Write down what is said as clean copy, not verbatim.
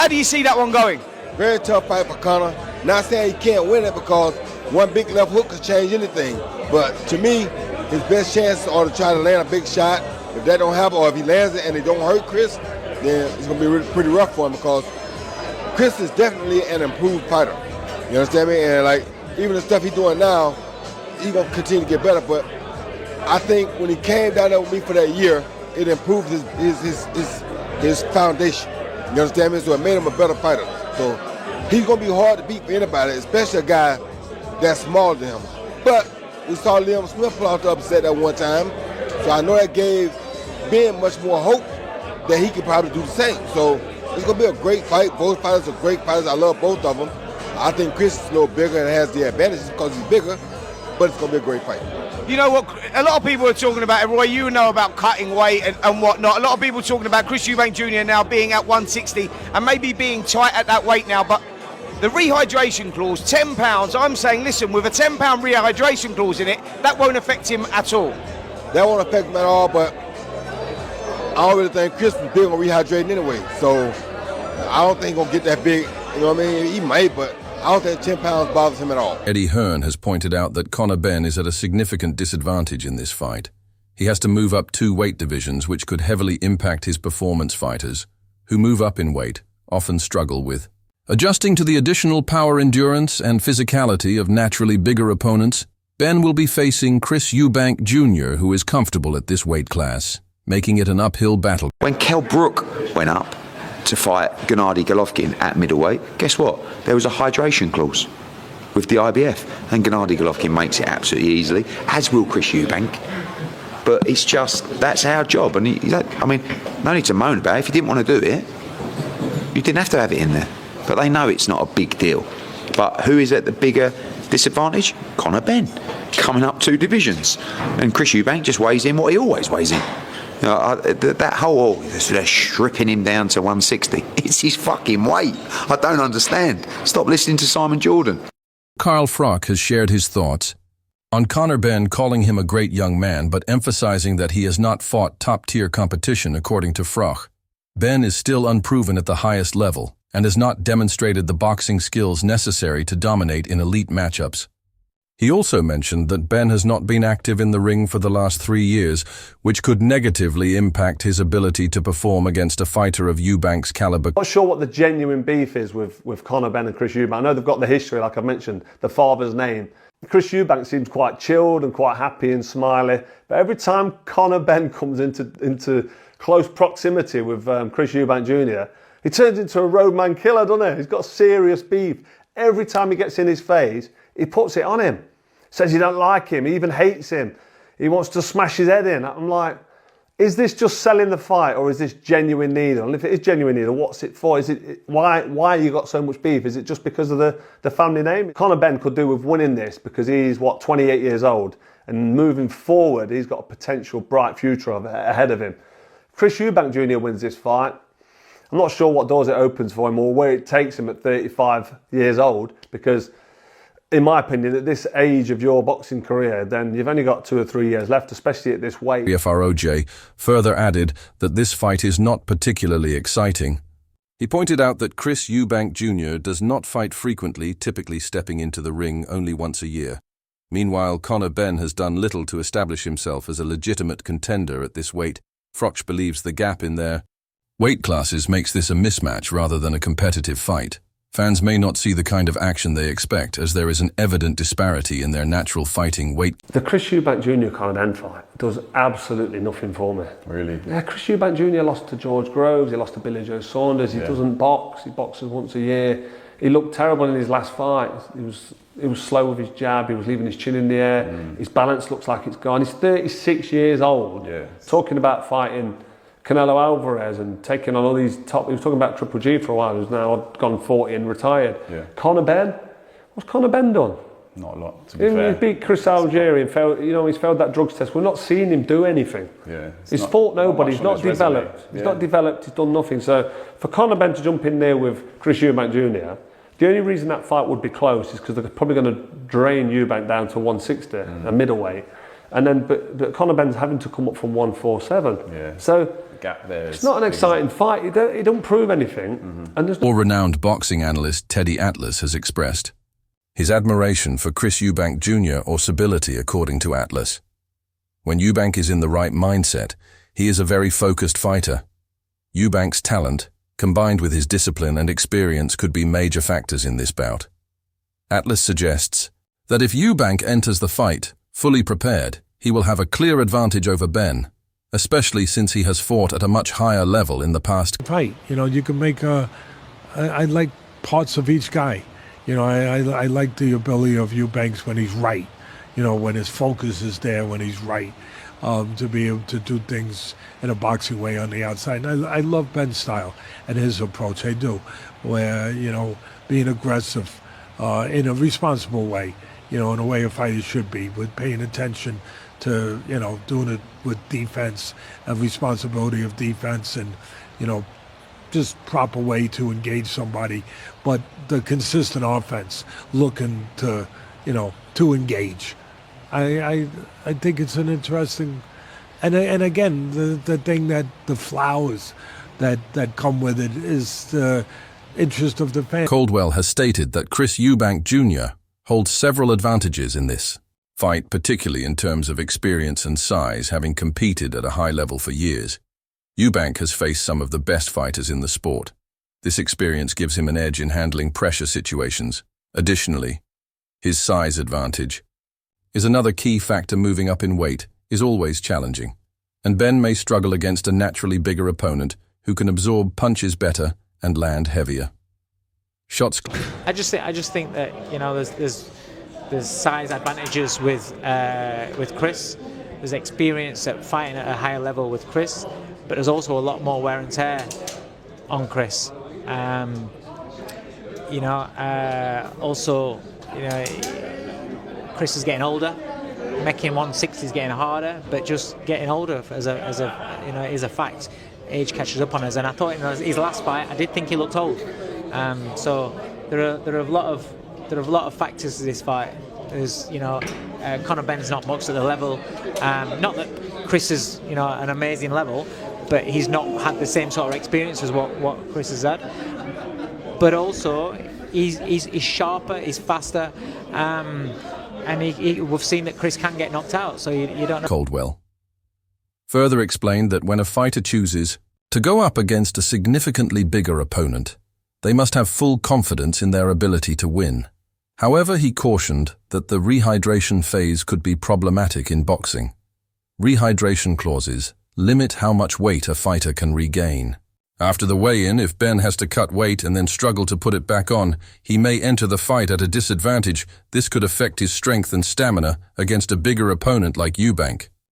How do you see that one going? Very tough fight for Conor. Not saying he can't win it because one big left hook could change anything. But to me, his best chance are to try to land a big shot. If that don't happen, or if he lands it and it don't hurt Chris, then it's going to be pretty rough for him because Chris is definitely an improved fighter. You understand me? And like even the stuff he's doing now, he's going to continue to get better. But I think when he came down there with me for that year, it improved his foundation. You understand me? So it made him a better fighter. So he's going to be hard to beat for anybody, especially a guy that's smaller than him. But we saw Liam Smith pull out the upset at one time. So I know that gave Ben much more hope that he could probably do the same. So it's going to be a great fight. Both fighters are great fighters. I love both of them. I think Chris is a little bigger and has the advantage because he's bigger, but it's going to be a great fight. You know what, a lot of people are talking about, Roy, you know about cutting weight and whatnot. A lot of people talking about Chris Eubank Jr. now being at 160 and maybe being tight at that weight now, but the rehydration clause, £10, I'm saying, listen, with a £10 rehydration clause in it, that won't affect him at all. That won't affect him at all, but I don't really think Chris was big on rehydrating anyway, so I don't think he's going to get that big, you know what I mean? He might, but I don't think 10 pounds bothers him at all. Eddie Hearn has pointed out that Conor Benn is at a significant disadvantage in this fight. He has to move up 2 weight divisions, which could heavily impact his performance fighters, who move up in weight, often struggle with adjusting to the additional power, endurance, and physicality of naturally bigger opponents. Ben will be facing Chris Eubank Jr., who is comfortable at this weight class, making it an uphill battle. When Kell Brook went up to fight Gennady Golovkin at middleweight, guess what? There was a hydration clause with the IBF, and Gennady Golovkin makes it absolutely easily, as will Chris Eubank. But it's just, that's our job, and I mean, no need to moan about it. If you didn't want to do it, you didn't have to have it in there. But they know it's not a big deal. But who is at the bigger disadvantage? Conor Benn, coming up 2 divisions. And Chris Eubank just weighs in what he always weighs in. That whole, they're stripping him down to 160. It's his fucking weight. I don't understand. Stop listening to Simon Jordan. Carl Froch has shared his thoughts on Conor Benn, calling him a great young man, but emphasizing that he has not fought top-tier competition. According to Froch, Benn is still unproven at the highest level and has not demonstrated the boxing skills necessary to dominate in elite matchups. He also mentioned that Benn has not been active in the ring for the last 3 years, which could negatively impact his ability to perform against a fighter of Eubank's caliber. I'm not sure what the genuine beef is with Conor Benn and Chris Eubank. I know they've got the history, like I mentioned, the father's name. Chris Eubank seems quite chilled and quite happy and smiley, but every time Conor Benn comes into close proximity with Chris Eubank Jr., he turns into a roadman killer, doesn't he? He's got serious beef. Every time he gets in his face, he puts it on him. Says he don't like him, he even hates him. He wants to smash his head in. I'm like, is this just selling the fight or is this genuine needle? And if it is genuine needle, what's it for? Is it why you got so much beef? Is it just because of the family name? Conor Benn could do with winning this because he's, 28 years old, and moving forward, he's got a potential bright future ahead of him. Chris Eubank Jr. wins this fight. I'm not sure what doors it opens for him or where it takes him at 35 years old, because in my opinion, at this age of your boxing career, then you've only got 2 or 3 years left, especially at this weight. FROJ further added that this fight is not particularly exciting. He pointed out that Chris Eubank Jr. does not fight frequently, typically stepping into the ring only once a year. Meanwhile, Conor Benn has done little to establish himself as a legitimate contender at this weight. Froch believes the gap in their weight classes makes this a mismatch rather than a competitive fight. Fans may not see the kind of action they expect, as there is an evident disparity in their natural fighting weight. The Chris Eubank Jr. Conor Benn fight does absolutely nothing for me. Really? Yeah, Chris Eubank Jr. lost to George Groves, he lost to Billy Joe Saunders, he doesn't box, he boxes once a year. He looked terrible in his last fight. He was slow with his jab, he was leaving his chin in the air, his balance looks like it's gone. He's 36 years old, talking about fighting Canelo Alvarez and taking on all these top. He was talking about Triple G for a while. He's now gone 40 and retired. Yeah. Conor Benn, what's Conor Benn done? Not a lot. To be fair, he beat Chris Algieri and failed. You know, he's failed that drugs test. We're not seeing him do anything. Yeah, he's fought nobody. He's not developed. He's not developed. He's done nothing. So for Conor Benn to jump in there with Chris Eubank Jr., the only reason that fight would be close is because they're probably going to drain Eubank down to 160, a middleweight, and then but Conor Benn's having to come up from 147. Yeah. So gap there is... It's not an exciting fight. It don't prove anything. And there's Or renowned boxing analyst Teddy Atlas has expressed his admiration for Chris Eubank Jr. or stability, according to Atlas. When Eubank is in the right mindset, he is a very focused fighter. Eubank's talent, combined with his discipline and experience, could be major factors in this bout. Atlas suggests that if Eubank enters the fight fully prepared, he will have a clear advantage over Ben, especially since he has fought at a much higher level in the past. Fight, you can make I like parts of each guy. I like the ability of Eubanks when he's right. When his focus is there, when he's right, to be able to do things in a boxing way on the outside. And I love Ben's style and his approach. I do, where being aggressive in a responsible way. In a way a fighter should be, with paying attention to, doing it with defense, a responsibility of defense, and, just proper way to engage somebody, but the consistent offense, looking to, to engage. I think it's an interesting, and again, the thing that the flowers that come with it is the interest of the fans. Caldwell has stated that Chris Eubank Jr. holds several advantages in this fight, particularly in terms of experience and size, having competed at a high level for years. Eubank has faced some of the best fighters in the sport. This experience gives him an edge in handling pressure situations. Additionally, his size advantage is another key factor. Moving up in weight is always challenging, and Ben may struggle against a naturally bigger opponent who can absorb punches better and land heavier shots. I just think that there's size advantages with Chris. There's experience at fighting at a higher level with Chris, but there's also a lot more wear and tear on Chris. Chris is getting older. Making 160 is getting harder, but just getting older is a fact. Age catches up on us, and I thought his last fight, I did think he looked old. So there are a lot of factors to this fight. There's Conor Ben's not boxed at the level. Not that Chris is an amazing level, but he's not had the same sort of experience as what Chris has had. But also he's sharper, he's faster, and we've seen that Chris can get knocked out. So you don't know. Caldwell further explained that when a fighter chooses to go up against a significantly bigger opponent, they must have full confidence in their ability to win. However, he cautioned that the rehydration phase could be problematic in boxing. Rehydration clauses limit how much weight a fighter can regain. After the weigh-in, if Ben has to cut weight and then struggle to put it back on, he may enter the fight at a disadvantage. This could affect his strength and stamina against a bigger opponent like Eubank.